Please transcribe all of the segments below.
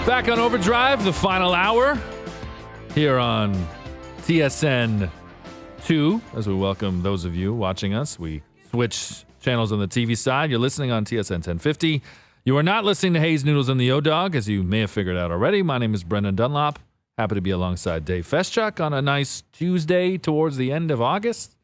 Back on OverDrive, the final hour here on TSN 2. As we welcome those of you watching us, we switch channels on the TV side. You're listening on TSN 1050. You are not listening to Hayes Noodles and the O-Dog, as you may have figured out already. My name is Brendan Dunlop. Happy to be alongside Dave Feschuk on a nice Tuesday towards the end of August.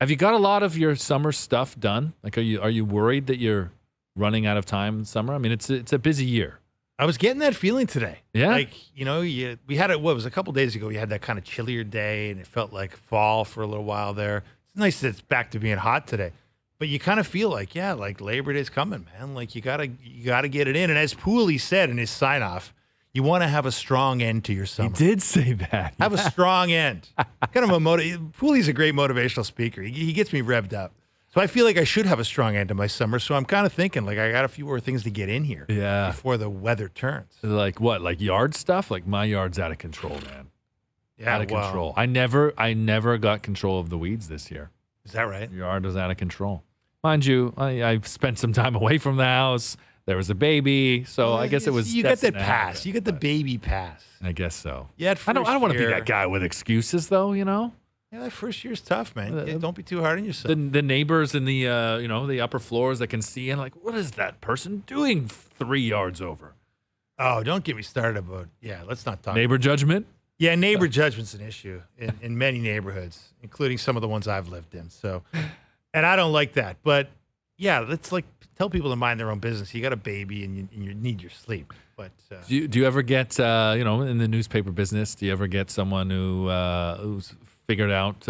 Have you got a lot of your summer stuff done? Like, are you worried that you're running out of time in summer? I mean, it's a busy year. I was getting that feeling today. Yeah. Like, we had it, what was a couple days ago, we had that kind of chillier day and it felt like fall for a little while there. It's nice that it's back to being hot today. But you kind of feel like, like Labor Day's coming, man. Like you gotta get it in. And as Pooley said in his sign-off, you want to have a strong end to your summer. He did say that. Have a strong end. Kind of Pooley's a great motivational speaker. He gets me revved up. So I feel like I should have a strong end to my summer. So I'm kind of thinking, like, I got a few more things to get in here before the weather turns. Like what? Like yard stuff? Like my yard's out of control, man. Yeah, out of control. I never got control of the weeds this year. Is that right? Your yard is out of control. Mind you, I've spent some time away from the house. There was a baby, so I guess it was. You got that pass. You got the baby pass. I guess so. Yeah, I don't want to be that guy with excuses, though. You know. Yeah, that first year's tough, man. Don't be too hard on yourself. The neighbors in the the upper floors that can see and like, what is that person doing 3 yards over? Oh, don't get me started about. Yeah, let's not talk. Neighbor judgment. Yeah, neighbor judgment's an issue in many neighborhoods, including some of the ones I've lived in. So, and I don't like that. But yeah, let's tell people to mind their own business. You got a baby and you need your sleep. But do you ever get in the newspaper business? Do you ever get someone who's figured out,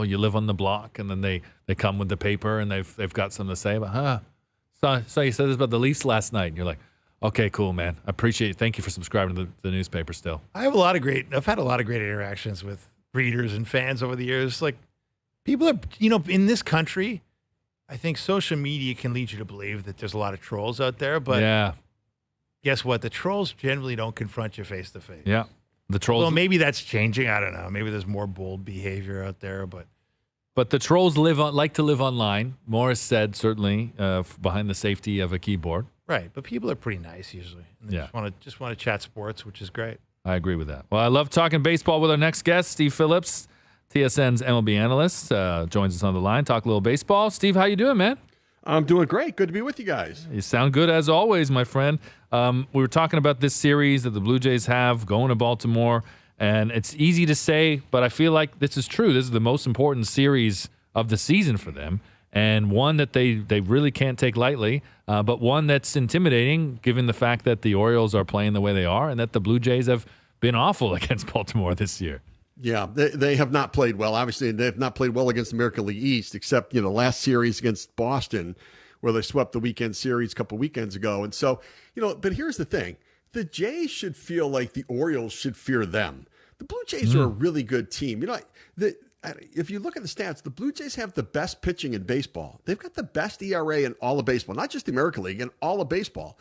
you live on the block, and then they come with the paper and they've got something to say about, so you said this about the Leafs last night, and you're like, okay, cool, man, I appreciate it. Thank you for subscribing to the newspaper still. I've had a lot of great interactions with readers and fans over the years. Like, people are, in this country, I think social media can lead you to believe that there's a lot of trolls out there, but guess what? The trolls generally don't confront you face to face. Yeah. The trolls. Well, maybe that's changing. I don't know. Maybe there's more bold behavior out there, but the trolls like to live online. Morris said certainly behind the safety of a keyboard. Right, but people are pretty nice usually. And they just want to chat sports, which is great. I agree with that. Well, I love talking baseball with our next guest, Steve Phillips, TSN's MLB analyst, joins us on the line. Talk a little baseball. Steve, how you doing, man? I'm doing great. Good to be with you guys. You sound good as always, my friend. We were talking about this series that the Blue Jays have going to Baltimore, and it's easy to say, but I feel like this is true. This is the most important series of the season for them, and one that they really can't take lightly, but one that's intimidating given the fact that the Orioles are playing the way they are and that the Blue Jays have been awful against Baltimore this year. Yeah, they have not played well. Obviously, they have not played well against the American League East, except last series against Boston, where they swept the weekend series a couple weekends ago. And so, but here's the thing: the Jays should feel like the Orioles should fear them. The Blue Jays are a really good team. If you look at the stats, the Blue Jays have the best pitching in baseball. They've got the best ERA in all of baseball, not just the American League, in all of baseball.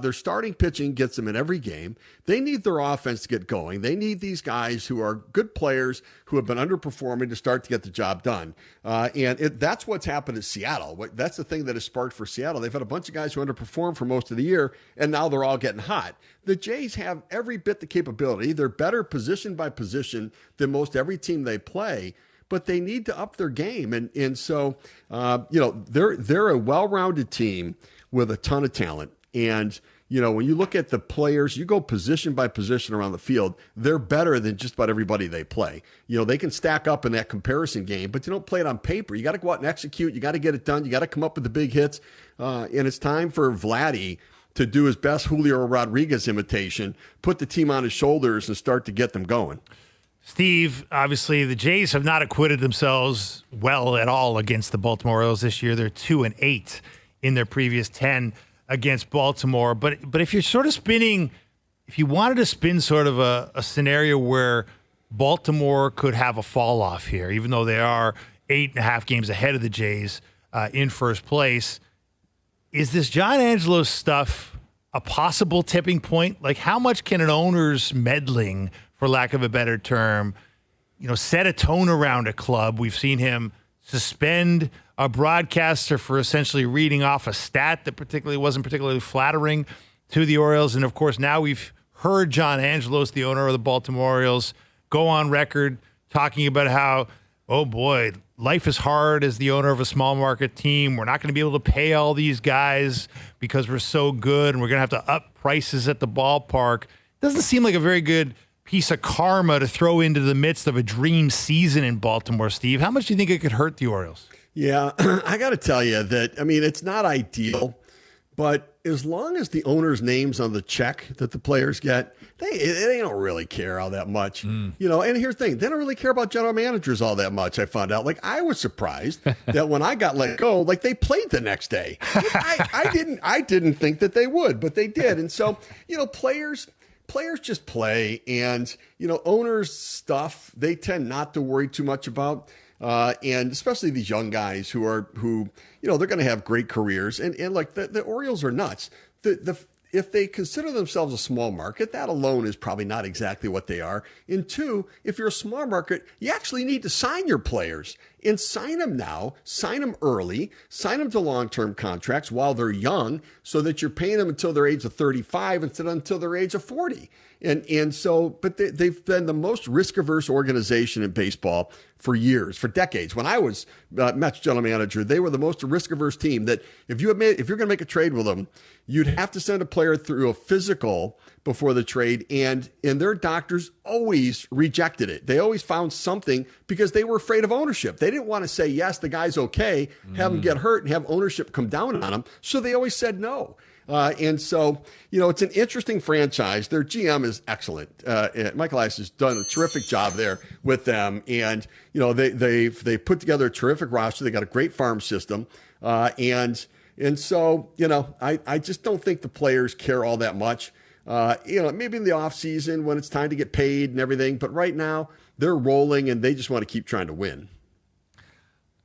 Their starting pitching gets them in every game. They need their offense to get going. They need these guys who are good players who have been underperforming to start to get the job done. That's what's happened at Seattle. That's the thing that has sparked for Seattle. They've had a bunch of guys who underperformed for most of the year, and now they're all getting hot. The Jays have every bit the capability. They're better position by position than most every team they play, but they need to up their game. And so, they're a well-rounded team with a ton of talent. And, when you look at the players, you go position by position around the field, they're better than just about everybody they play. They can stack up in that comparison game, but you don't play it on paper. You got to go out and execute. You got to get it done. You got to come up with the big hits. And it's time for Vladdy to do his best Julio Rodriguez imitation, put the team on his shoulders and start to get them going. Steve, obviously the Jays have not acquitted themselves well at all against the Baltimore Orioles this year. They're 2-8 in their previous 10 against Baltimore. But if you're sort of if you wanted to spin sort of a scenario where Baltimore could have a fall off here, even though they are 8.5 games ahead of the Jays in first place, is this John Angelo's stuff a possible tipping point? Like, how much can an owner's meddling, for lack of a better term, set a tone around a club? We've seen him suspend a broadcaster for essentially reading off a stat that wasn't particularly flattering to the Orioles. And, of course, now we've heard John Angelos, the owner of the Baltimore Orioles, go on record talking about how, oh, boy, life is hard as the owner of a small market team. We're not going to be able to pay all these guys because we're so good, and we're going to have to up prices at the ballpark. Doesn't seem like a very good piece of karma to throw into the midst of a dream season in Baltimore, Steve. How much do you think it could hurt the Orioles? Yeah, I got to tell you that, I mean, it's not ideal, but as long as the owner's name's on the check that the players get, they don't really care all that much. You know, and here's the thing, they don't really care about general managers all that much, I found out. Like, I was surprised that when I got let go, like, they played the next day. I didn't think that they would, but they did. And so, you know, players just play, and, you know, owners' stuff, they tend not to worry too much about. And especially these young guys who you know, they're going to have great careers. And like the Orioles are nuts. If they consider themselves a small market, that alone is probably not exactly what they are. And two, if you're a small market, you actually need to sign your players, and sign them now, sign them early, sign them to long-term contracts while they're young, so that you're paying them until their age of 35 instead of until their age of 40. And so, but they've been the most risk-averse organization in baseball for years, for decades. When I was Mets general manager, they were the most risk-averse team that if you're going to make a trade with them, you'd have to send a player through a physical before the trade, and their doctors always rejected it. They always found something because they were afraid of ownership. They didn't want to say, yes, the guy's okay, have him get hurt and have ownership come down on him. So they always said no. And so, you know, it's an interesting franchise. Their GM is excellent. Michael Ice has done a terrific job there with them. And, you know, they put together a terrific roster. They got a great farm system. And so, you know, I just don't think the players care all that much. You know, maybe in the off season when it's time to get paid and everything. But right now they're rolling, and they just want to keep trying to win.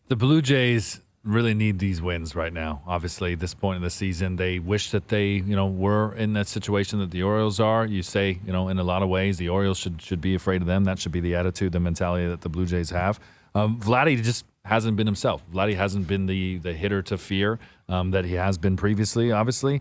The Blue Jays really need these wins right now. Obviously, at this point in the season, they wish that they, you know, were in that situation that the Orioles are. You say, you know, in a lot of ways, the Orioles should be afraid of them. That should be the attitude, the mentality that the Blue Jays have. Vladdy just hasn't been himself. Vladdy hasn't been the hitter to fear that he has been previously, obviously.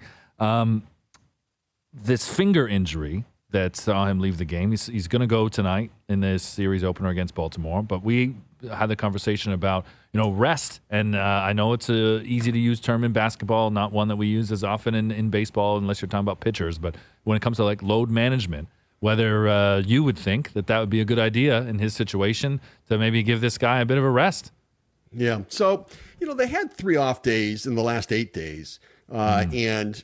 This finger injury that saw him leave the game, he's going to go tonight in this series opener against Baltimore, but we had the conversation about, you know, rest. And I know it's a easy to use term in basketball, not one that we use as often in baseball unless you're talking about pitchers. But when it comes to like load management, whether you would think that would be a good idea in his situation to maybe give this guy a bit of a rest. Yeah. So, you know, they had 3 off days in the last 8 days. And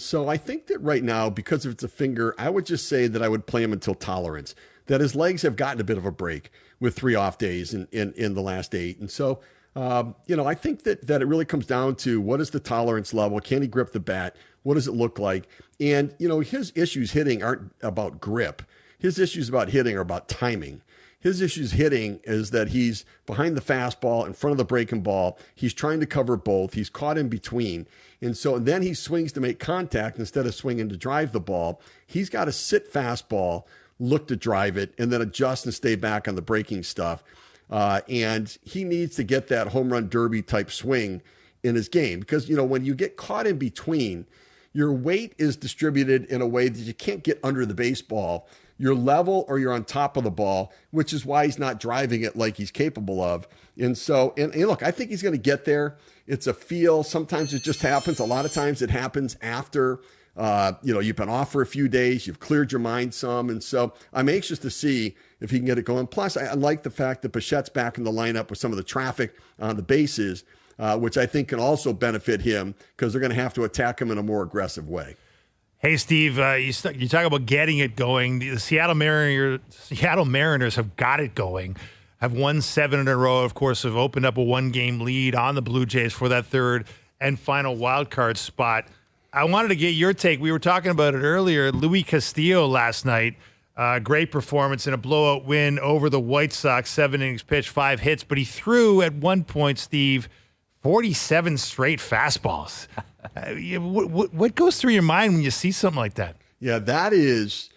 so I think that right now, because if it's a finger, I would just say that I would play him until tolerance, that his legs have gotten a bit of a break with 3 off days in the last 8. And so, you know, I think that it really comes down to what is the tolerance level? Can he grip the bat? What does it look like? And, you know, his issues hitting aren't about grip. His issues about hitting are about timing. His issues hitting is that he's behind the fastball, in front of the breaking ball. He's trying to cover both. He's caught in between. And so then he swings to make contact instead of swinging to drive the ball. He's got to sit fastball, look to drive it, and then adjust and stay back on the breaking stuff. And he needs to get that home run derby type swing in his game. Because, you know, when you get caught in between, your weight is distributed in a way that you can't get under the baseball. You're level or you're on top of the ball, which is why he's not driving it like he's capable of. And so, and look, I think he's going to get there. It's a feel. Sometimes it just happens. A lot of times it happens after, you know, you've been off for a few days, you've cleared your mind some. And so I'm anxious to see if he can get it going. Plus, I like the fact that Bichette's back in the lineup with some of the traffic on the bases, which I think can also benefit him because they're going to have to attack him in a more aggressive way. Hey, Steve, you talk about getting it going. The Seattle Mariners have got it going, have won 7 in a row, of course, have opened up a 1-game lead on the Blue Jays for that third and final wild card spot. I wanted to get your take. We were talking about it earlier. Luis Castillo last night, great performance in a blowout win over the White Sox, 7 innings pitched, 5 hits, but he threw at one point, Steve, 47 straight fastballs. What goes through your mind when you see something like that? Yeah, that is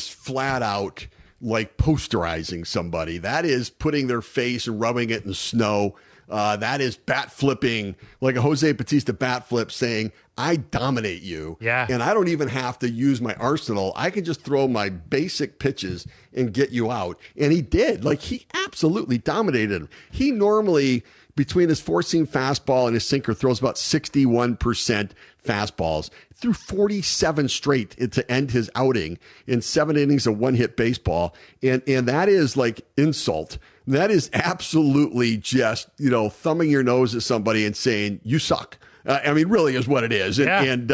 flat out like posterizing somebody. That is putting their face and rubbing it in the snow That is bat flipping, like a Jose Bautista bat flip saying, I dominate you. Yeah. And I don't even have to use my arsenal. I can just throw my basic pitches and get you out. And he did. Like, he absolutely dominated him. He normally, between his four-seam fastball and his sinker, throws about 61% fastballs. Threw 47 straight to end his outing in 7 innings of one-hit baseball. And that is like insult. That is absolutely just, thumbing your nose at somebody and saying, you suck. I mean, really is what it is. Yeah. And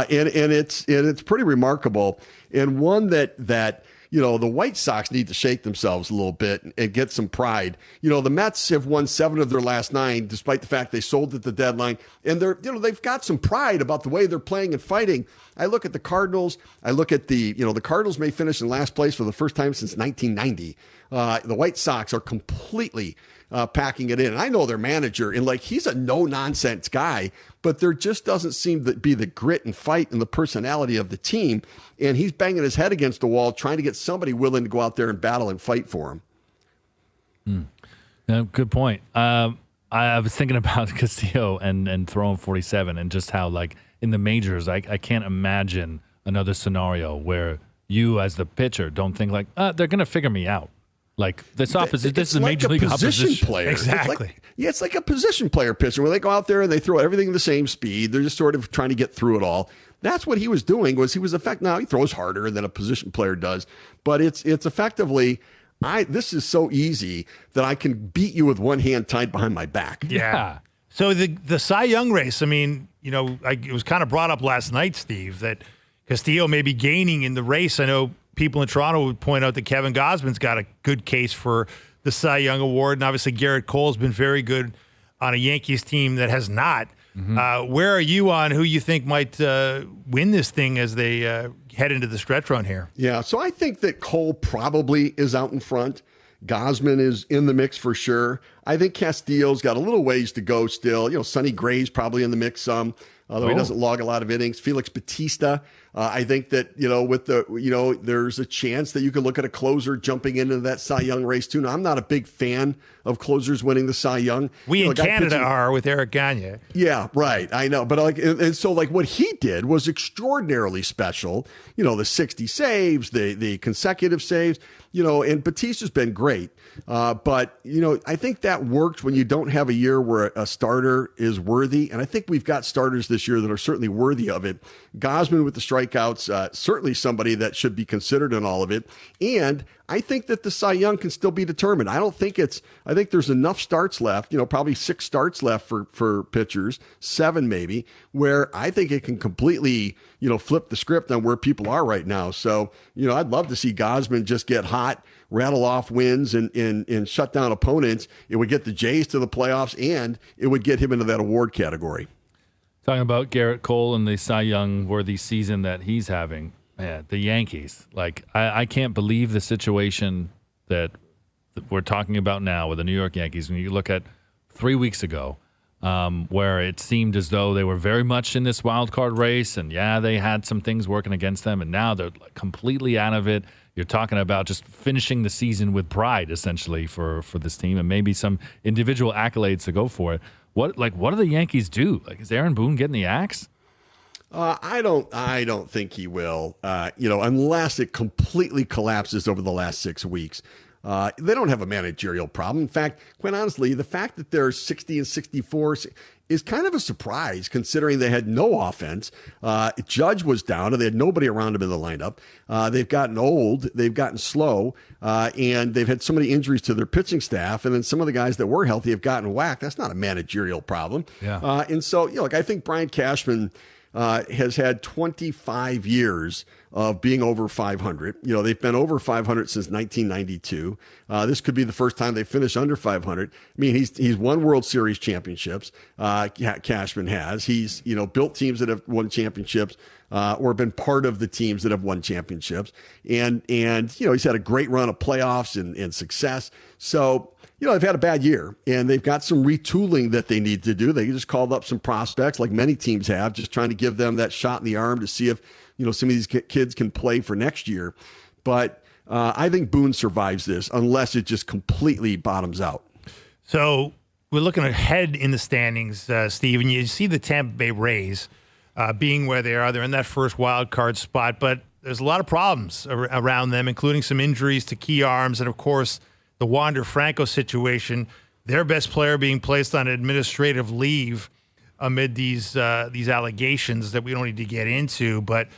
it's pretty remarkable. And one that the White Sox need to shake themselves a little bit and get some pride. The Mets have won 7 of their last 9, despite the fact they sold at the deadline. And they've got some pride about the way they're playing and fighting. I look at the Cardinals. I look at the Cardinals may finish in last place for the first time since 1990. The White Sox are completely packing it in. And I know their manager, and he's a no-nonsense guy, but there just doesn't seem to be the grit and fight and the personality of the team. And he's banging his head against the wall trying to get somebody willing to go out there and battle and fight for him. Yeah, good point. I was thinking about Castillo and throwing 47 and just how, in the majors, I can't imagine another scenario where you as the pitcher don't think they're going to figure me out. This opposite. This is a major league opposition player. Exactly. It's like a position player pitcher where they go out there and they throw everything the same speed. They're just sort of trying to get through it all. That's what he was doing. He was effective. Now he throws harder than a position player does, but it's effectively. This is so easy that I can beat you with one hand tied behind my back. Yeah. So the Cy Young race. I mean, it was kind of brought up last night, Steve, that Castillo may be gaining in the race. I know people in Toronto would point out that Kevin Gausman's got a good case for the Cy Young Award, and obviously Garrett Cole's been very good on a Yankees team that has not. Mm-hmm. Where are you on who you think might win this thing as they head into the stretch run here? Yeah, so I think that Cole probably is out in front. Gausman is in the mix for sure. I think Castillo's got a little ways to go still. Sonny Gray's probably in the mix some, although he doesn't log a lot of innings. Felix Bautista, I think that, there's a chance that you could look at a closer jumping into that Cy Young race too. Now, I'm not a big fan of closers winning the Cy Young. We in Canada are with Eric Gagne. Yeah, right. I know. But so what he did was extraordinarily special. The 60 saves, the consecutive saves, and Batista's been great. But I think that works when you don't have a year where a starter is worthy. And I think we've got starters this year that are certainly worthy of it. Gausman with the strikeouts, certainly somebody that should be considered in all of it. And I think that the Cy Young can still be determined. I think there's enough starts left, probably 6 starts left for pitchers, 7 maybe, where I think it can completely, flip the script on where people are right now. So, I'd love to see Gausman just get hot, rattle off wins and shut down opponents. It would get the Jays to the playoffs, and it would get him into that award category. Talking about Garrett Cole and the Cy Young worthy season that he's having. Man, the Yankees. I can't believe the situation that we're talking about now with the New York Yankees. When you look at 3 weeks ago, where it seemed as though they were very much in this wild card race, and they had some things working against them, and now they're completely out of it. You're talking about just finishing the season with pride, essentially, for this team, and maybe some individual accolades to go for it. What do the Yankees do? Is Aaron Boone getting the axe? I don't think he will. Unless it completely collapses over the last 6 weeks. They don't have a managerial problem. In fact, quite honestly, the fact that they're 60 and 64 is kind of a surprise considering they had no offense. Judge was down and they had nobody around him in the lineup. They've gotten old, they've gotten slow, and they've had so many injuries to their pitching staff. And then some of the guys that were healthy have gotten whacked. That's not a managerial problem. Yeah. And so, I think Brian Cashman has had 25 years of being over 500. They've been over 500 since 1992. This could be the first time they finish under 500. I mean, he's won World Series championships. Cashman has. He's, built teams that have won championships or been part of the teams that have won championships. And he's had a great run of playoffs and success. So, they've had a bad year, and they've got some retooling that they need to do. They just called up some prospects, like many teams have, just trying to give them that shot in the arm to see if, some of these kids can play for next year. But I think Boone survives this unless it just completely bottoms out. So we're looking ahead in the standings, Steve, and you see the Tampa Bay Rays being where they are. They're in that first wild card spot, but there's a lot of problems around them, including some injuries to key arms, and of course the Wander Franco situation. Their best player being placed on administrative leave amid these allegations that we don't need to get into. But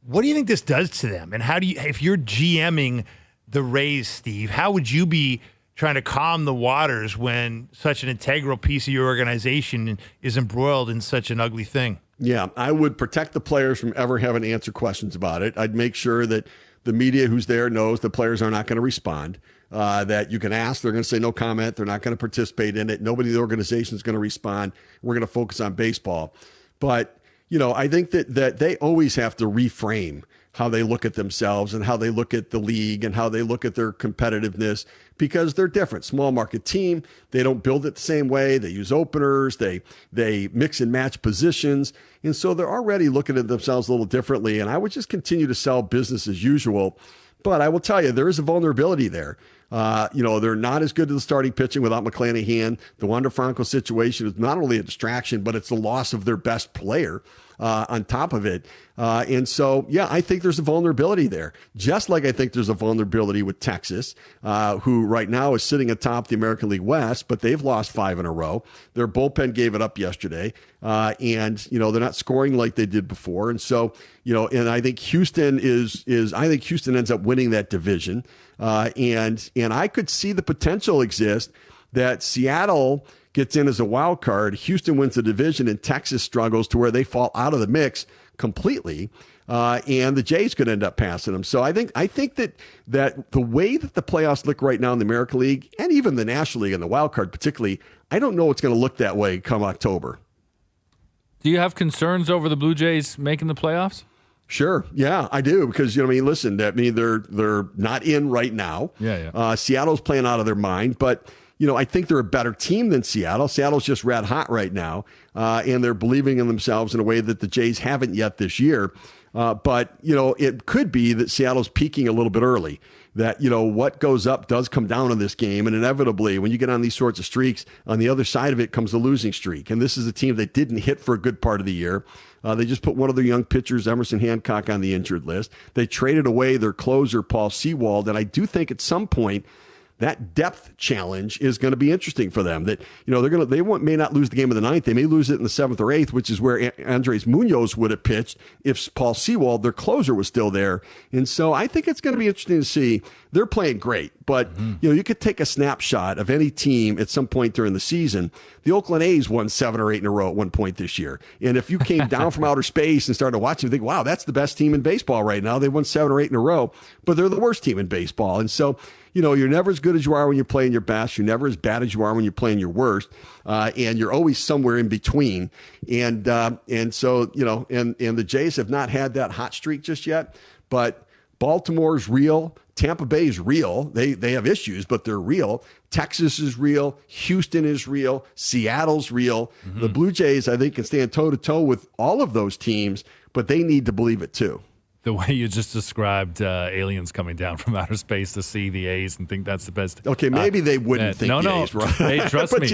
what do you think this does to them? And how do you, if you're GMing the Rays, Steve, how would you be trying to calm the waters when such an integral piece of your organization is embroiled in such an ugly thing? Yeah, I would protect the players from ever having to answer questions about it. I'd make sure that the media who's there knows the players are not going to respond, that you can ask. They're going to say no comment. They're not going to participate in it. Nobody in the organization is going to respond. We're going to focus on baseball. But, I think that they always have to reframe how they look at themselves and how they look at the league and how they look at their competitiveness, because they're different. Small market team. They don't build it the same way. They use openers. They mix and match positions. And so they're already looking at themselves a little differently. And I would just continue to sell business as usual. But I will tell you, there is a vulnerability there. They're not as good at the starting pitching without McClanahan. The Wander Franco situation is not only a distraction, but it's the loss of their best player on top of it. And so, I think there's a vulnerability there. Just like I think there's a vulnerability with Texas, who right now is sitting atop the American League West, but they've lost 5 in a row. Their bullpen gave it up yesterday. And they're not scoring like they did before. And so, and I think Houston I think Houston ends up winning that division. And I could see the potential exist that Seattle gets in as a wild card, Houston wins the division, and Texas struggles to where they fall out of the mix completely. And the Jays could end up passing them. So I think that the way that the playoffs look right now in the American League and even the National League and the wild card particularly, I don't know it's going to look that way come October. Do you have concerns over the Blue Jays making the playoffs? Sure. Yeah, I do. Because, listen, they're not in right now. Yeah. Seattle's playing out of their mind, but I think they're a better team than Seattle. Seattle's just red hot right now, and they're believing in themselves in a way that the Jays haven't yet this year. But it could be that Seattle's peaking a little bit early, that, what goes up does come down in this game. And inevitably, when you get on these sorts of streaks, on the other side of it comes the losing streak. And this is a team that didn't hit for a good part of the year. They just put one of their young pitchers, Emerson Hancock, on the injured list. They traded away their closer, Paul Sewald. And I do think at some point, that depth challenge is going to be interesting for them. That they may not lose the game in the 9th, they may lose it in the 7th or 8th, which is where Andres Munoz would have pitched if Paul Sewald, their closer, was still there. And so I think it's going to be interesting to see. They're playing great, but you could take a snapshot of any team at some point during the season. The Oakland A's won 7 or 8 in a row at one point this year, and if you came down from outer space and started watching, you think, wow, that's the best team in baseball right now. They won 7 or 8 in a row, but they're the worst team in baseball. And so you're never as good as you are when you're playing your best. You're never as bad as you are when you're playing your worst. And you're always somewhere in between. And so, and the Jays have not had that hot streak just yet, but Baltimore's real. Tampa Bay is real. They have issues, but they're real. Texas is real. Houston is real. Seattle's real. Mm-hmm. The Blue Jays, I think, can stand toe-to-toe with all of those teams, but they need to believe it too. The way you just described aliens coming down from outer space to see the A's and think that's the best. Okay, maybe they wouldn't think the A's, right? Hey, trust but me.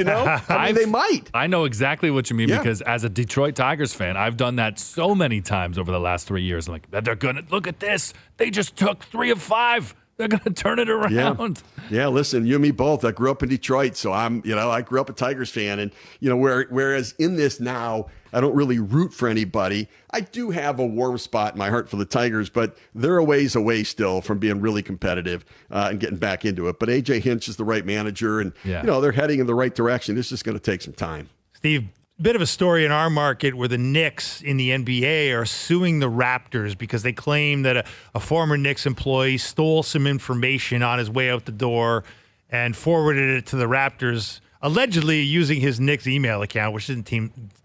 They might. I know exactly what you mean because as a Detroit Tigers fan, I've done that so many times over the last 3 years. I'm like, they're going to look at this. They just took 3 of 5. They're going to turn it around. Yeah, listen, you and me both. I grew up in Detroit, so I grew up a Tigers fan. And, whereas in this now, I don't really root for anybody. I do have a warm spot in my heart for the Tigers, but they're a ways away still from being really competitive and getting back into it. But A.J. Hinch is the right manager, and, they're heading in the right direction. It's just going to take some time. Steve, bit of a story in our market where the Knicks in the NBA are suing the Raptors because they claim that a former Knicks employee stole some information on his way out the door and forwarded it to the Raptors, allegedly using his Knicks email account, which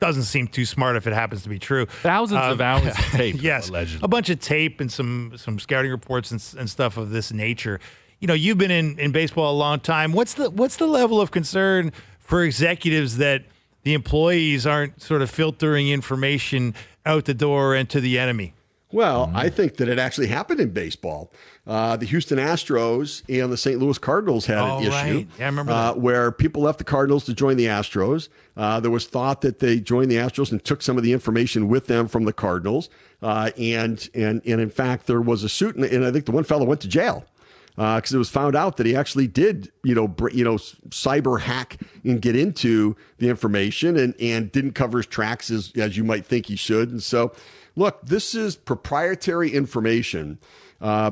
doesn't seem too smart if it happens to be true. Thousands of hours of tape, yes, allegedly. A bunch of tape and some scouting reports and stuff of this nature. You've been in baseball a long time. What's the level of concern for executives that the employees aren't sort of filtering information out the door and to the enemy? Well, I think that it actually happened in baseball. The Houston Astros and the St. Louis Cardinals had an issue. Right. Yeah, I remember that. Where people left the Cardinals to join the Astros. There was thought that they joined the Astros and took some of the information with them from the Cardinals. And in fact, there was a suit, and I think the one fellow went to jail. Because it was found out that he actually did, cyber hack and get into the information and didn't cover his tracks as you might think he should. And so, look, this is proprietary information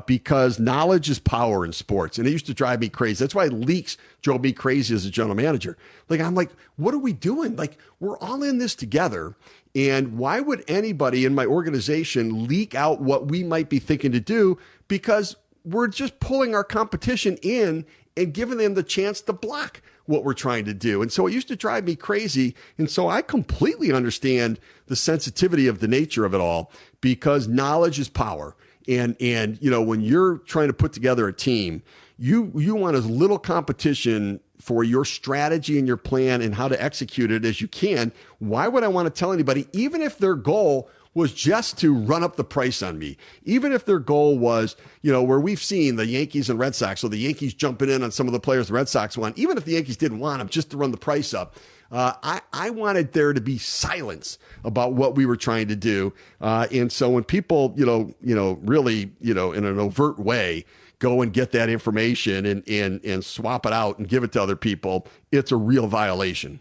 because knowledge is power in sports. And it used to drive me crazy. That's why leaks drove me crazy as a general manager. I'm like, what are we doing? We're all in this together. And why would anybody in my organization leak out what we might be thinking to do? Because we're just pulling our competition in and giving them the chance to block what we're trying to do. And so it used to drive me crazy. And so I completely understand the sensitivity of the nature of it all because knowledge is power. And when you're trying to put together a team, you want as little competition for your strategy and your plan and how to execute it as you can. Why would I want to tell anybody, even if their goal was just to run up the price on me, even if their goal was, where we've seen the Yankees and Red Sox, so the Yankees jumping in on some of the players the Red Sox want, even if the Yankees didn't want them, just to run the price up. I wanted there to be silence about what we were trying to do. And so when people, really, in an overt way, go and get that information and swap it out and give it to other people, it's a real violation.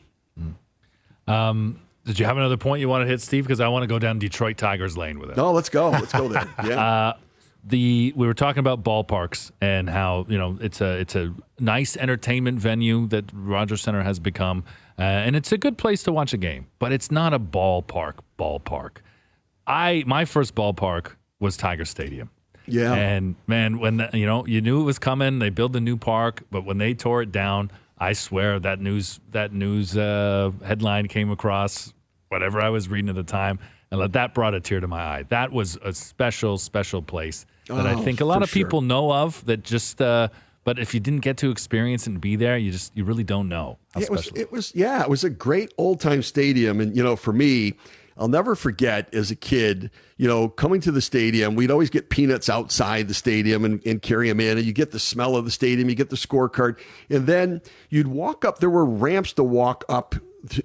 Did you have another point you want to hit, Steve? Because I want to go down Detroit Tigers lane with it. No, let's go. Let's go there. Yeah. We were talking about ballparks and how it's a nice entertainment venue that Rogers Center has become, and it's a good place to watch a game. But it's not a ballpark. My first ballpark was Tiger Stadium. Yeah. And man, when you knew it was coming, they built a new park, but when they tore it down, I swear that news headline came across whatever I was reading at the time, and that brought a tear to my eye. That was a special, special place that I think a lot of people know of. That just, but if you didn't get to experience it and be there, you really don't know how special it was. Yeah, it was a great old time stadium, and for me, I'll never forget as a kid, coming to the stadium, we'd always get peanuts outside the stadium and carry them in, and you get the smell of the stadium, you get the scorecard, and then you'd walk up. There were ramps to walk up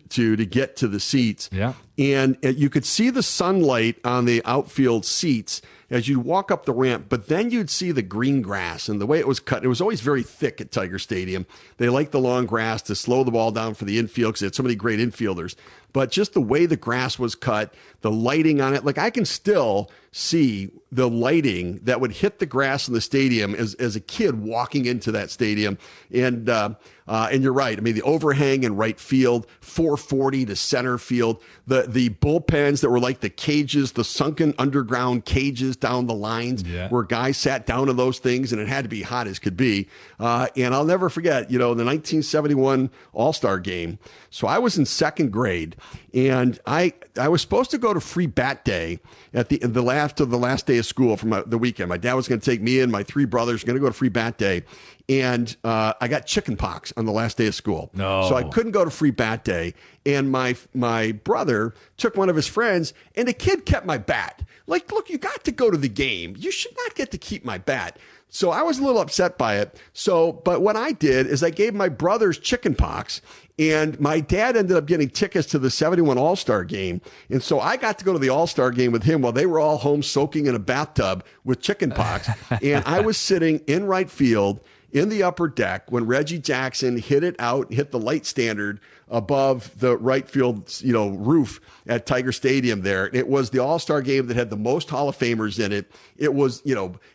to get to the seats. Yeah. And you could see the sunlight on the outfield seats as you walk up the ramp, but then you'd see the green grass and the way it was cut. It was always very thick at Tiger Stadium. They liked the long grass to slow the ball down for the infield because they had so many great infielders. But just the way the grass was cut, the lighting on it, I can still see the lighting that would hit the grass in the stadium as a kid walking into that stadium. And you're right. I mean, the overhang in right field, 440 to center field, the bullpens that were like the cages, the sunken underground cages down the lines where guys sat down in those things, and it had to be hot as could be. And I'll never forget, the 1971 All-Star game. So I was in second grade, and I was supposed to go to free bat day at the last day of school from the weekend. My dad was going to take me and my three brothers, going to go to free bat day. And I got chicken pox on the last day of school. No. So I couldn't go to free bat day. And my brother took one of his friends, and the kid kept my bat. Look, you got to go to the game. You should not get to keep my bat. So I was a little upset by it. But what I did is I gave my brothers chicken pox, and my dad ended up getting tickets to the 71 All-Star game. And so I got to go to the All-Star game with him while they were all home soaking in a bathtub with chicken pox. And I was sitting in right field in the upper deck when Reggie Jackson hit it out, hit the light standard above the right field, roof at Tiger Stadium there. It was the All-Star game that had the most Hall of Famers in it. It was,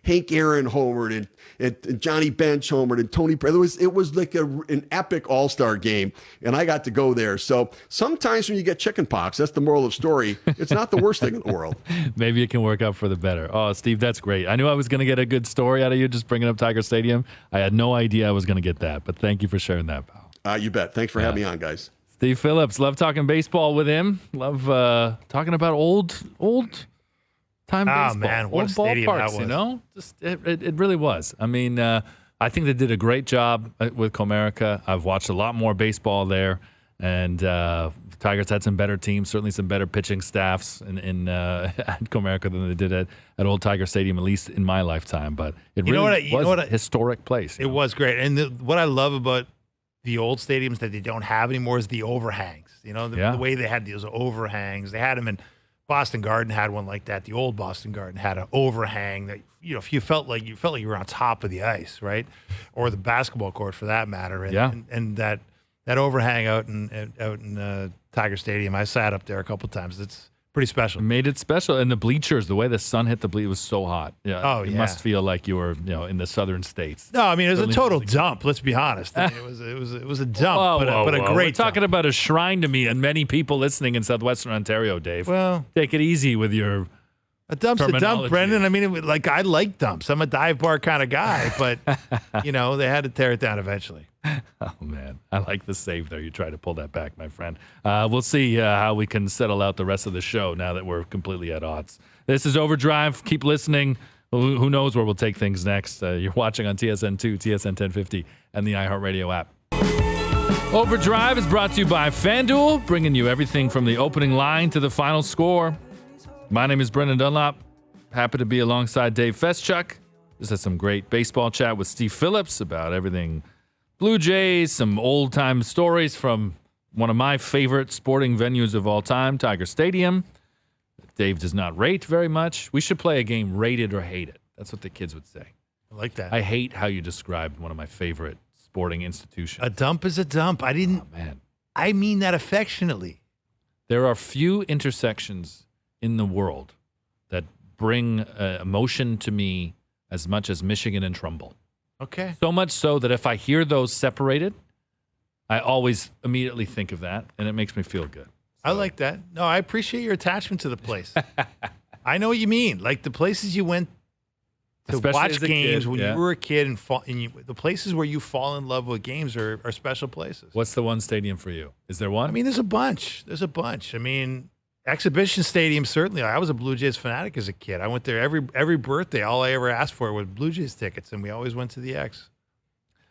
Hank Aaron homered and Johnny Bench homered and Tony. It was like an epic All-Star game, and I got to go there. So sometimes when you get chicken pox, that's the moral of the story. It's not the worst thing in the world. Maybe it can work out for the better. Oh, Steve, that's great. I knew I was going to get a good story out of you just bringing up Tiger Stadium. I had no idea I was going to get that, but thank you for sharing that, pal. You bet. Thanks for having me on, guys. Steve Phillips, love talking baseball with him. Love talking about old time baseball. Man, what old a stadium ballparks, that was. It really was. I mean, I think they did a great job with Comerica. I've watched a lot more baseball there. And the Tigers had some better teams, certainly some better pitching staffs at Comerica than they did at Old Tiger Stadium, at least in my lifetime. But it was a historic place. It was great. And what I love about the old stadiums that they don't have anymore is the overhangs. The way they had those overhangs. They had them in Boston Garden had one like that. The old Boston Garden had an overhang that if you felt like you were on top of the ice, right, or the basketball court for that matter. And that overhang out in Tiger Stadium, I sat up there a couple of times. It's pretty special. It made it special, and the bleachers, the way the sun hit the bleachers, was so hot. Yeah, Oh, it must feel like you were in the southern states. No, I mean it was a total dump. Let's be honest. I mean, it was a dump, but a great. We're talking about a shrine to me and many people listening in southwestern Ontario, Dave. Well, take it easy with your. A dump's a dump, Brendan. I mean, I like dumps. I'm a dive bar kind of guy, but they had to tear it down eventually. Oh man, I like the save there. You try to pull that back, my friend. We'll see how we can settle out the rest of the show now that we're completely at odds. This is OverDrive. Keep listening. Who knows where we'll take things next? You're watching on TSN2, TSN 1050, and the iHeartRadio app. OverDrive is brought to you by FanDuel, bringing you everything from the opening line to the final score. My name is Brendan Dunlop. Happy to be alongside Dave Feschuk. Just had some great baseball chat with Steve Phillips about everything Blue Jays, some old-time stories from one of my favorite sporting venues of all time, Tiger Stadium. Dave does not rate very much. We should play a game, Rate It or Hate It. That's what the kids would say. I like that. I hate how you described one of my favorite sporting institutions. A dump is a dump. I didn't. Oh, man. I mean that affectionately. There are few intersections in the world that bring emotion to me as much as Michigan and Trumbull. Okay. So much so that if I hear those separated, I always immediately think of that, and it makes me feel good. I like that. No, I appreciate your attachment to the place. I know what you mean. Like the places you went to Especially watch games when yeah. you were a kid, and the places where you fall in love with games are special places. What's the one stadium for you? Is there one? I mean, there's a bunch. I mean, exhibition stadium, certainly. I was a Blue Jays fanatic as a kid. I went there every birthday. All I ever asked for was Blue Jays tickets, and we always went to the X.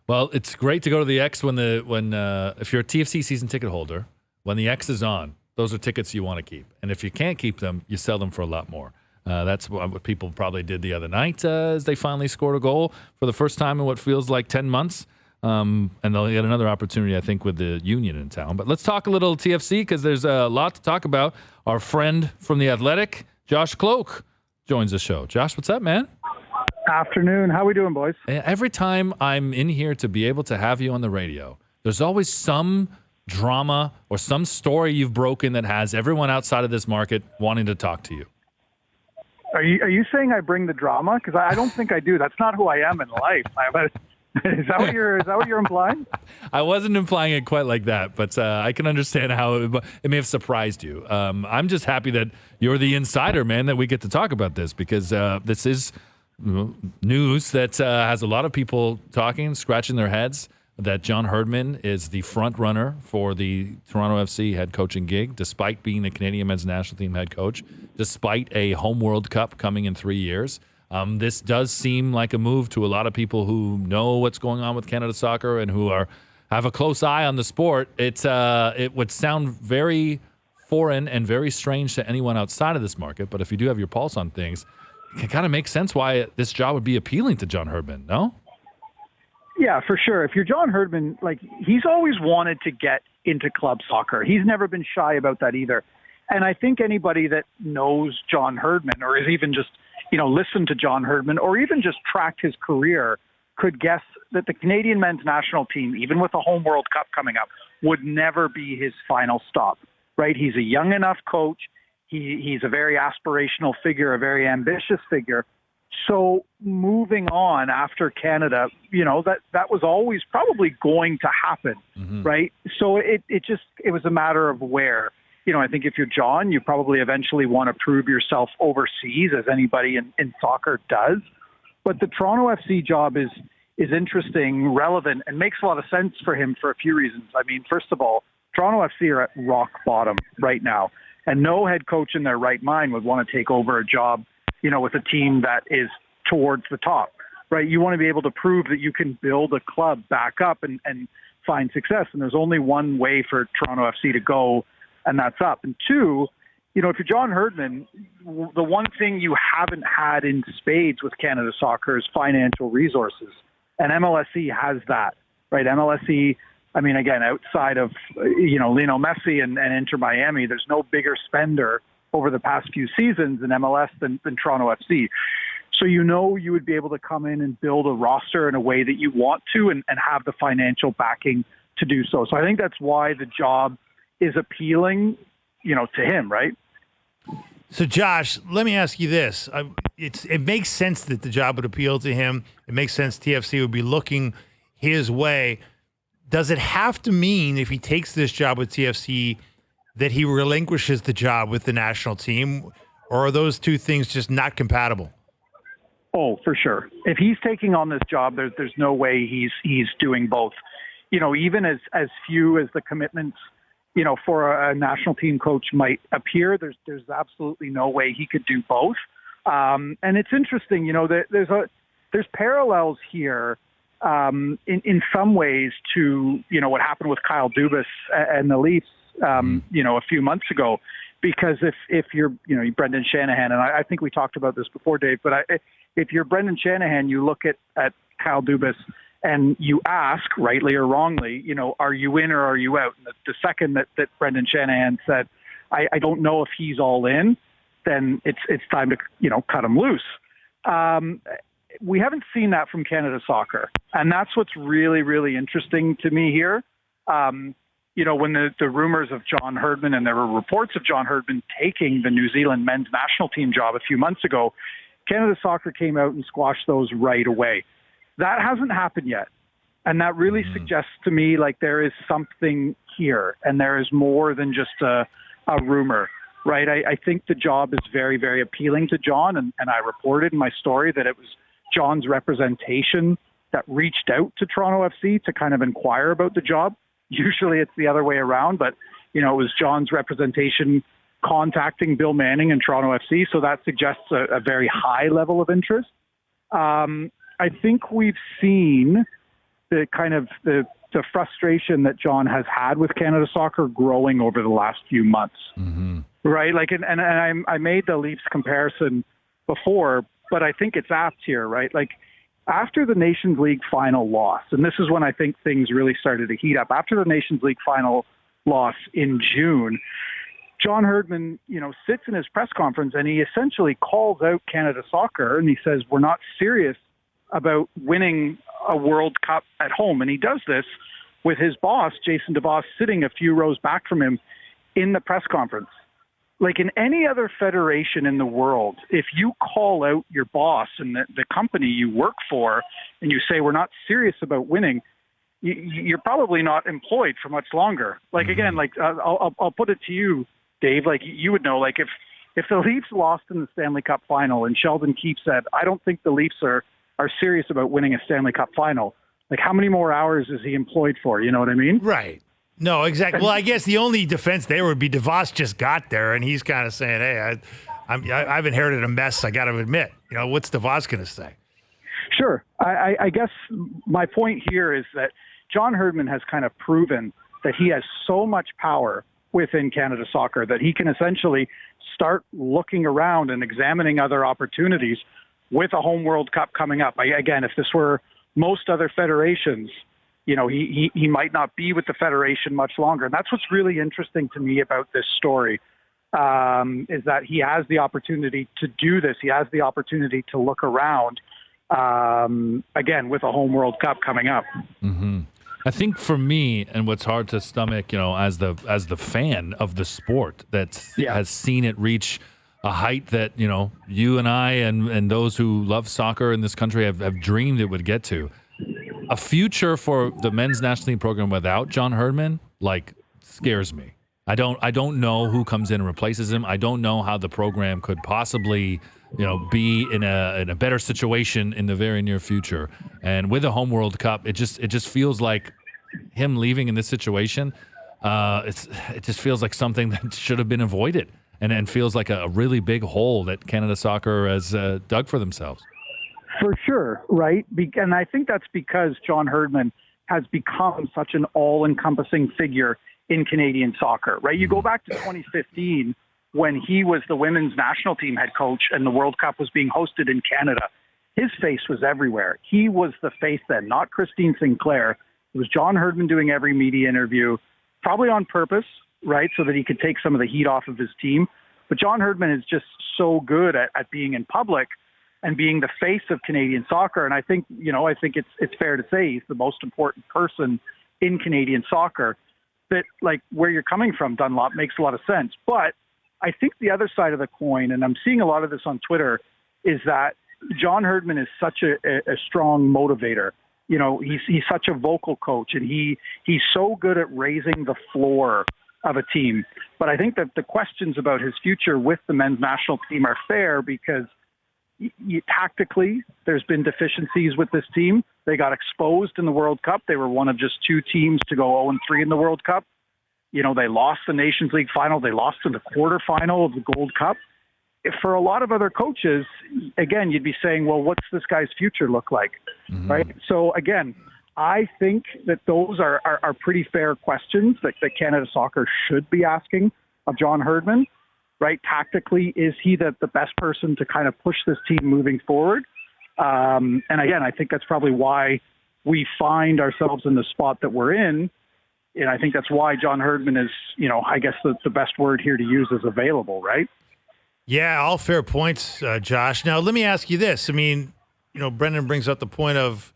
Well, it's great to go to the X when if you're a TFC season ticket holder, when the X is on, those are tickets you want to keep. And if you can't keep them, you sell them for a lot more. That's what people probably did the other night as they finally scored a goal for the first time in what feels like 10 months. And they'll get another opportunity, I think, with the Union in town. But let's talk a little TFC because there's a lot to talk about. Our friend from the Athletic, Josh Kloke, joins the show. Josh, what's up, man? Afternoon. How we doing, boys? Every time I'm in here to be able to have you on the radio, there's always some drama or some story you've broken that has everyone outside of this market wanting to talk to you. Are you saying I bring the drama? Because I don't think I do. That's not who I am in life. Is that what you're implying? I wasn't implying it quite like that, but I can understand how it may have surprised you. I'm just happy that you're the insider, man, that we get to talk about this because this is news that has a lot of people talking, scratching their heads, that John Herdman is the front runner for the Toronto FC head coaching gig, despite being the Canadian men's national team head coach, despite a home World Cup coming in 3 years. This does seem like a move to a lot of people who know what's going on with Canada soccer and who have a close eye on the sport. It would sound very foreign and very strange to anyone outside of this market, but if you do have your pulse on things, it kind of makes sense why this job would be appealing to John Herdman, no? Yeah, for sure. If you're John Herdman, he's always wanted to get into club soccer. He's never been shy about that either. And I think anybody that knows John Herdman or is even just, listened to John Herdman or even just tracked his career could guess that the Canadian men's national team, even with the home World Cup coming up, would never be his final stop, right? He's a young enough coach. He's a very aspirational figure, a very ambitious figure. So moving on after Canada, that was always probably going to happen, right? So it was a matter of where. I think if you're John, you probably eventually want to prove yourself overseas, as anybody in soccer does. But the Toronto FC job is interesting, relevant, and makes a lot of sense for him for a few reasons. I mean, first of all, Toronto FC are at rock bottom right now, and no head coach in their right mind would want to take over a job with a team that is towards the top, right? You want to be able to prove that you can build a club back up and find success. And there's only one way for Toronto FC to go, and that's up. And two, if you're John Herdman, the one thing you haven't had in spades with Canada Soccer is financial resources. And MLSE has that, right? MLSE, I mean, again, outside of, Lionel Messi and Inter Miami, there's no bigger spender over the past few seasons in MLS than Toronto FC. So you would be able to come in and build a roster in a way that you want to and have the financial backing to do so. So I think that's why the job is appealing, to him, right? So, Josh, let me ask you this. It makes sense that the job would appeal to him. It makes sense TFC would be looking his way. Does it have to mean, if he takes this job with TFC, that he relinquishes the job with the national team? Or are those two things just not compatible? Oh, for sure. If he's taking on this job, there's no way he's doing both. Even as few as the commitments, for a national team coach might appear, there's absolutely no way he could do both. And it's interesting, there's parallels here in some ways to, what happened with Kyle Dubas and the Leafs, a few months ago. Because if you're, Brendan Shanahan, and I think we talked about this before, Dave, but if you're Brendan Shanahan, you look at Kyle Dubas and you ask, rightly or wrongly, are you in or are you out? And the second that Brendan Shanahan said, I don't know if he's all in, then it's time to, cut him loose. We haven't seen that from Canada Soccer. And that's what's really, really interesting to me here. When the rumors of John Herdman, and there were reports of John Herdman taking the New Zealand men's national team job a few months ago, Canada Soccer came out and squashed those right away. That hasn't happened yet. And that really suggests to me like there is something here, and there is more than just a rumor, right? I think the job is very, very appealing to John, and I reported in my story that it was John's representation that reached out to Toronto FC to kind of inquire about the job. Usually it's the other way around, but, it was John's representation contacting Bill Manning and Toronto FC, so that suggests a very high level of interest. I think we've seen the kind of the frustration that John has had with Canada Soccer growing over the last few months, right? Like, and I made the Leafs comparison before, but I think it's apt here, right? Like, after the Nations League final loss, and this is when I think things really started to heat up, after the Nations League final loss in June, John Herdman, sits in his press conference and he essentially calls out Canada Soccer and he says, we're not serious about winning a World Cup at home. And he does this with his boss, Jason DeVos, sitting a few rows back from him in the press conference. Like in any other federation in the world, if you call out your boss and the company you work for and you say, we're not serious about winning, you're probably not employed for much longer. Like, again, like I'll put it to you, Dave, like you would know, like if the Leafs lost in the Stanley Cup final and Sheldon Keefe said, I don't think the Leafs are serious about winning a Stanley Cup final, like how many more hours is he employed for? You know what I mean? Right. No, exactly. Well, I guess the only defense there would be DeVos just got there, and he's kind of saying, hey, I've inherited a mess, I got to admit. What's DeVos going to say? Sure. I guess my point here is that John Herdman has kind of proven that he has so much power within Canada Soccer that he can essentially start looking around and examining other opportunities with a home World Cup coming up. Again, if this were most other federations, he might not be with the federation much longer. And that's what's really interesting to me about this story, is that he has the opportunity to do this. He has the opportunity to look around, again, with a home World Cup coming up. Mm-hmm. I think for me, and what's hard to stomach, as the fan of the sport that has seen it reach a height that, you and I and those who love soccer in this country have dreamed it would get to. A future for the men's national team program without John Herdman, scares me. I don't know who comes in and replaces him. I don't know how the program could possibly, be in a better situation in the very near future. And with a home World Cup, it just feels like him leaving in this situation. It just feels like something that should have been avoided, and feels like a really big hole that Canada Soccer has dug for themselves. For sure, right? And I think that's because John Herdman has become such an all-encompassing figure in Canadian soccer, right? You go back to 2015 when he was the women's national team head coach and the World Cup was being hosted in Canada. His face was everywhere. He was the face then, not Christine Sinclair. It was John Herdman doing every media interview, probably on purpose, right, so that he could take some of the heat off of his team. But John Herdman is just so good at being in public and being the face of Canadian soccer. And I think it's fair to say he's the most important person in Canadian soccer. That, like, where you're coming from, Dunlop, makes a lot of sense. But I think the other side of the coin, and I'm seeing a lot of this on Twitter, is that John Herdman is such a strong motivator. You know, he's such a vocal coach, and he's so good at raising the floor of a team. But I think that the questions about his future with the men's national team are fair because tactically, there's been deficiencies with this team. They got exposed in the World Cup. They were one of just two teams to go 0-3 in the World Cup. You know, they lost the Nations League final. They lost in the quarterfinal of the Gold Cup. For a lot of other coaches, again, you'd be saying, well, what's this guy's future look like, right? So, again, I think that those are pretty fair questions that Canada Soccer should be asking of John Herdman. Right, tactically, is he the best person to kind of push this team moving forward? And again, I think that's probably why we find ourselves in the spot that we're in. And I think that's why John Herdman is, I guess the best word here to use is available, right? Yeah, all fair points, Josh. Now, let me ask you this. I mean, Brendan brings up the point of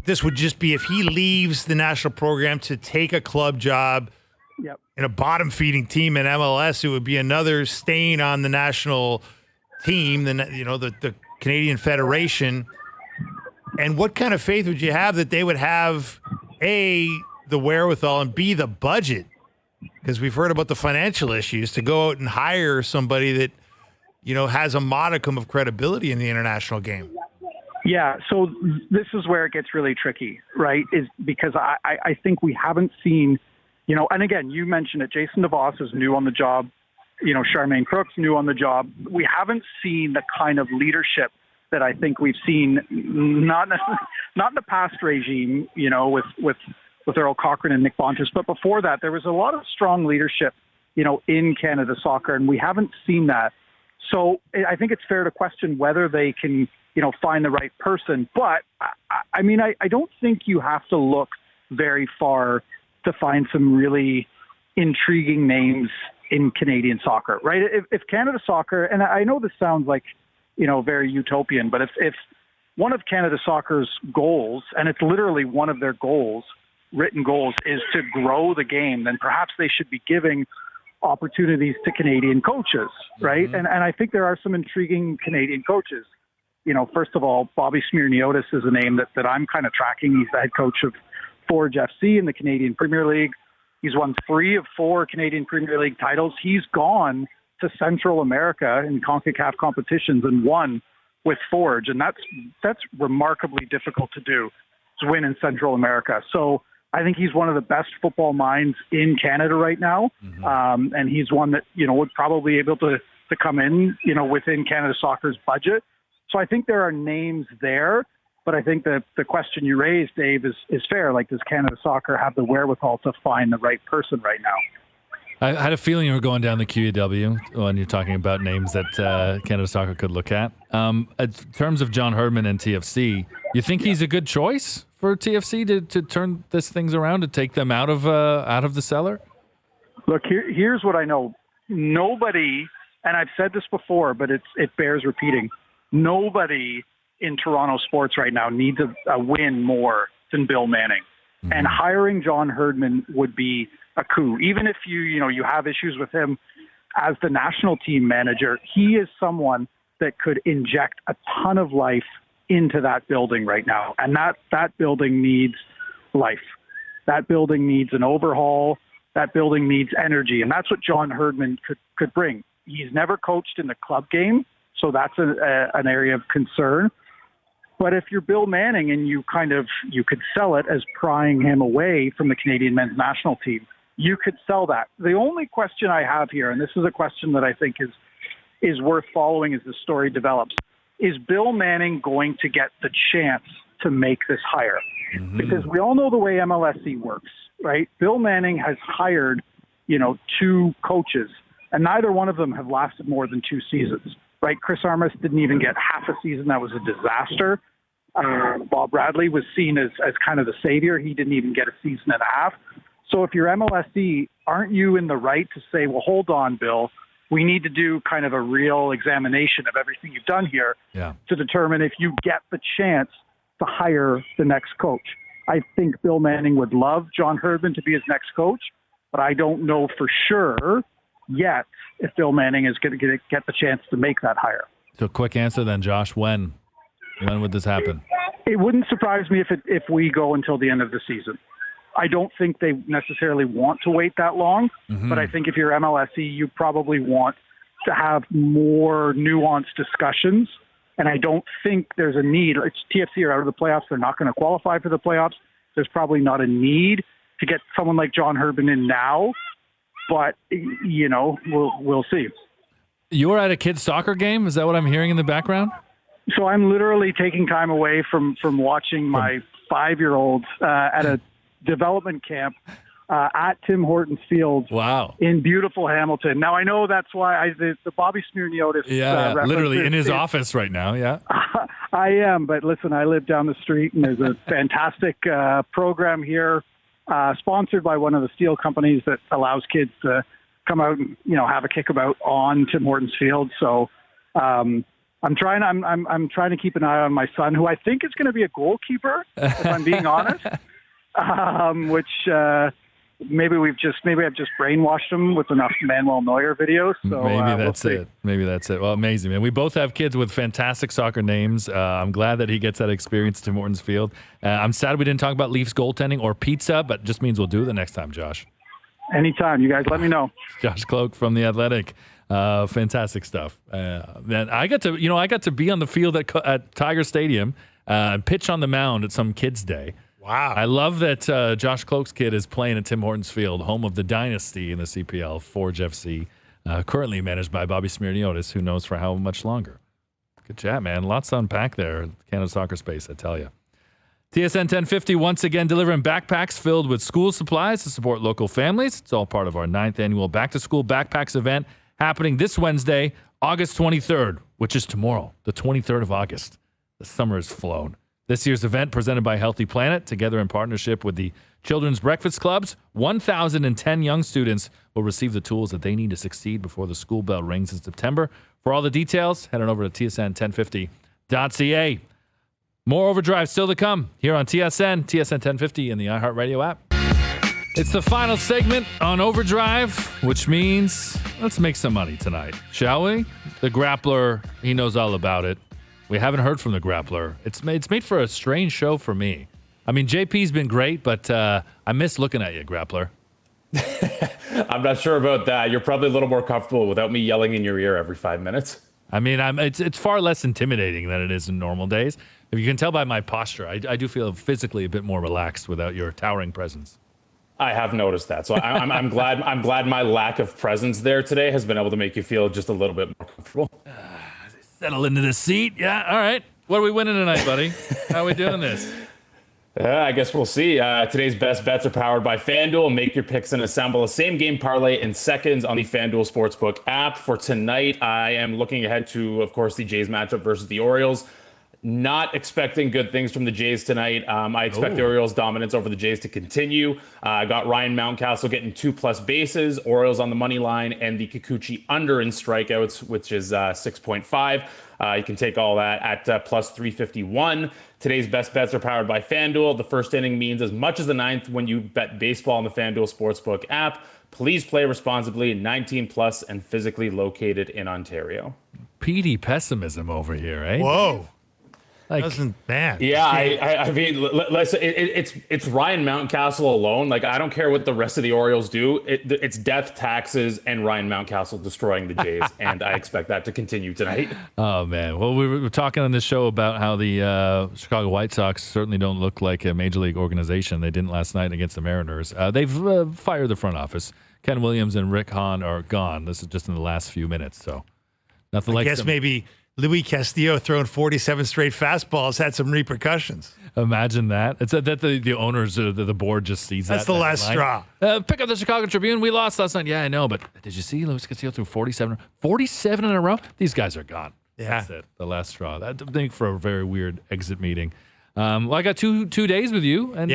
this would just be if he leaves the national program to take a club job. Yep. In a bottom-feeding team in MLS, it would be another stain on the national team, the Canadian Federation. And what kind of faith would you have that they would have, A, the wherewithal, and B, the budget? Because we've heard about the financial issues to go out and hire somebody that, has a modicum of credibility in the international game. Yeah, so this is where it gets really tricky, right? Is because I think we haven't seen – and again, you mentioned it. Jason DeVos is new on the job. Charmaine Crook's new on the job. We haven't seen the kind of leadership that I think we've seen, not in the past regime, with Earl Cochran and Nick Bontis, but before that, there was a lot of strong leadership, in Canada Soccer, and we haven't seen that. So I think it's fair to question whether they can, find the right person. But I don't think you have to look very far to find some really intriguing names in Canadian soccer, right? If Canada Soccer, and I know this sounds like, very utopian, but if one of Canada Soccer's goals, and it's literally one of their goals, written goals, is to grow the game, then perhaps they should be giving opportunities to Canadian coaches, right? Mm-hmm. And I think there are some intriguing Canadian coaches. First of all, Bobby Smirniotis is a name that I'm kind of tracking. He's the head coach of Forge FC in the Canadian Premier League. He's won 3 of 4 Canadian Premier League titles. He's gone to Central America in CONCACAF competitions and won with Forge. And that's remarkably difficult to do, to win in Central America. So I think he's one of the best football minds in Canada right now. Mm-hmm. And he's one that, would probably be able to come in, within Canada Soccer's budget. So I think there are names there. But I think that the question you raised, Dave, is fair. Like, does Canada Soccer have the wherewithal to find the right person right now? I had a feeling you were going down the QEW when you're talking about names that Canada Soccer could look at. In terms of John Herdman and TFC, you think he's a good choice for TFC to turn these things around, to take them out of the cellar? Look, here's what I know. Nobody, and I've said this before, but it bears repeating, nobody in Toronto sports right now needs a win more than Bill Manning. Mm-hmm. And hiring John Herdman would be a coup. Even if you have issues with him as the national team manager, he is someone that could inject a ton of life into that building right now. And that building needs life. That building needs an overhaul. That building needs energy. And that's what John Herdman could bring. He's never coached in the club game, so that's an area of concern. But if you're Bill Manning and you could sell it as prying him away from the Canadian men's national team, you could sell that. The only question I have here, and this is a question that I think is worth following as the story develops, is Bill Manning going to get the chance to make this hire. Because we all know the way MLSE works, right? Bill Manning has hired, 2 coaches, and neither one of them have lasted more than 2 seasons, right? Chris Armas didn't even get half a season. That was a disaster. Bob Bradley was seen as kind of the savior. He didn't even get a season and a half. So if you're MLSE, aren't you in the right to say, well, hold on, Bill, we need to do kind of a real examination of everything you've done here to determine if you get the chance to hire the next coach. I think Bill Manning would love John Herdman to be his next coach, but I don't know for sure yet if Bill Manning is going to get the chance to make that hire. So quick answer then, Josh. When would this happen? It wouldn't surprise me if we go until the end of the season. I don't think they necessarily want to wait that long, but I think if you're MLSE, you probably want to have more nuanced discussions. And I don't think there's a need. It's TFC are out of the playoffs. They're not going to qualify for the playoffs. There's probably not a need to get someone like John Herdman in now. But, we'll see. You were at a kid's soccer game? Is that what I'm hearing in the background? So I'm literally taking time away from watching my 5-year-old at a development camp at Tim Hortons Field in beautiful Hamilton. Now, I know that's why the Bobby Smearniotis literally in his office right now, I am, but listen, I live down the street, and there's a fantastic program here sponsored by one of the steel companies that allows kids to come out and, have a kickabout on Tim Hortons Field. So I'm trying to keep an eye on my son, who I think is going to be a goalkeeper, if I'm being honest. Which maybe I've just brainwashed him with enough Manuel Neuer videos. So maybe that's it. Maybe that's it. Well, amazing, man. We both have kids with fantastic soccer names. I'm glad that he gets that experience at Tim Hortons Field. I'm sad we didn't talk about Leafs goaltending or pizza, but just means we'll do it the next time, Josh. Anytime. You guys let me know. Josh Kloke from The Athletic. Fantastic stuff. Man, I got to be on the field at Tiger Stadium and pitch on the mound at some kids' day. Wow. I love that Josh Kloke's kid is playing at Tim Hortons Field, home of the dynasty in the CPL, Forge FC, currently managed by Bobby Smearniotis, who knows for how much longer. Good chat, man. Lots to unpack there. Canada soccer space, I tell you. TSN 1050 once again delivering backpacks filled with school supplies to support local families. It's all part of our 9th annual Back to School Backpacks event happening this Wednesday, August 23rd, which is tomorrow, the 23rd of August. The summer has flown. This year's event, presented by Healthy Planet, together in partnership with the Children's Breakfast Clubs, 1,010 young students will receive the tools that they need to succeed before the school bell rings in September. For all the details, head on over to tsn1050.ca. More OverDrive still to come here on TSN 1050 and the iHeartRadio app. It's the final segment on OverDrive, which means let's make some money tonight, shall we? The Grappler, he knows all about it. We haven't heard from the Grappler. It's made for a strange show for me. I mean, JP's been great, but I miss looking at you, Grappler. I'm not sure about that. You're probably a little more comfortable without me yelling in your ear every 5 minutes. I mean, it's far less intimidating than it is in normal days. If you can tell by my posture, I do feel physically a bit more relaxed without your towering presence. I have noticed that, so I'm glad. I'm glad my lack of presence there today has been able to make you feel just a little bit more comfortable. Settle into the seat. Yeah, all right. What are we winning tonight, buddy? How are we doing this? I guess we'll see. Today's best bets are powered by FanDuel. Make your picks and assemble a same-game parlay in seconds on the FanDuel Sportsbook app. For tonight, I am looking ahead to, of course, the Jays matchup versus the Orioles. Not expecting good things from the Jays tonight. I expect the Orioles' dominance over the Jays to continue. I got Ryan Mountcastle getting 2+ bases, Orioles on the money line, and the Kikuchi under in strikeouts, which is 6.5. You can take all that at plus 351. Today's best bets are powered by FanDuel. The first inning means as much as the ninth when you bet baseball on the FanDuel Sportsbook app. Please play responsibly, 19+ and physically located in Ontario. Petey pessimism over here, eh? Whoa. Like, doesn't bad. Yeah, I mean, listen, it's Ryan Mountcastle alone. Like, I don't care what the rest of the Orioles do. It's death, taxes, and Ryan Mountcastle destroying the Jays, and I expect that to continue tonight. Oh, man. Well, we were talking on this show about how the Chicago White Sox certainly don't look like a major league organization. They didn't last night against the Mariners. They've fired the front office. Ken Williams and Rick Hahn are gone. This is just in the last few minutes, so nothing like I guess maybe Luis Castillo throwing 47 straight fastballs had some repercussions. Imagine that. It's that the owners, the board just sees that. That's the last straw. Pick up the Chicago Tribune. We lost last night. Yeah, I know. But did you see Luis Castillo threw 47 in a row? These guys are gone. Yeah. That's it. The last straw. That make for a very weird exit meeting. Well, I got two days with you, and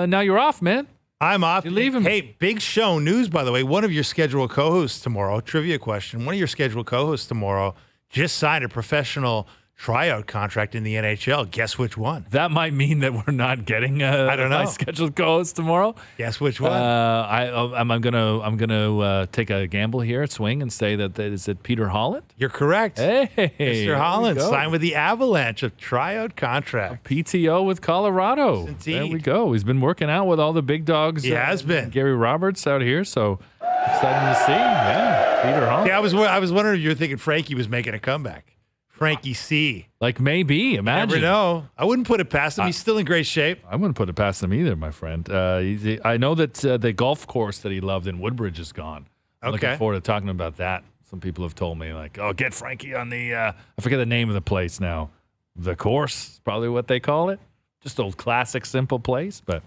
now you're off, man. I'm off. You're leaving. Hey, big show news, by the way. One of your scheduled co-hosts tomorrow, trivia question, one of your scheduled co-hosts tomorrow just signed a professional tryout contract in the NHL. Guess which one? That might mean that we're not getting I don't know. my scheduled co-host tomorrow. Guess which one? I'm gonna take a gamble here, swing, and say that is it Peter Holland? You're correct. Hey, Mr. Holland signed with the Avalanche, a tryout contract. PTO with Colorado. Yes, indeed. There we go. He's been working out with all the big dogs. He has been. Gary Roberts out here, so exciting to see. Yeah, Peter Holland. Yeah, I was wondering if you were thinking Frankie was making a comeback. Frankie C. Like maybe, imagine. Never know. I wouldn't put it past him. He's still in great shape. I wouldn't put it past him either, my friend. I know that the golf course that he loved in Woodbridge is gone. I'm looking forward to talking about that. Some people have told me, like, oh, get Frankie on the, I forget the name of the place now. The course is probably what they call it. Just old classic, simple place. But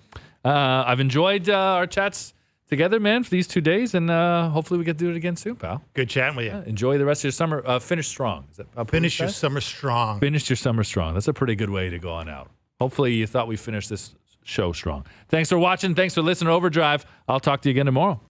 I've enjoyed our chats together, man, for these 2 days, and hopefully we get to do it again soon, pal. Good chatting with you. Enjoy the rest of your summer. Finish strong. Is that Finish your summer strong. Finish your summer strong. That's a pretty good way to go on out. Hopefully you thought we finished this show strong. Thanks for watching. Thanks for listening to Overdrive. I'll talk to you again tomorrow.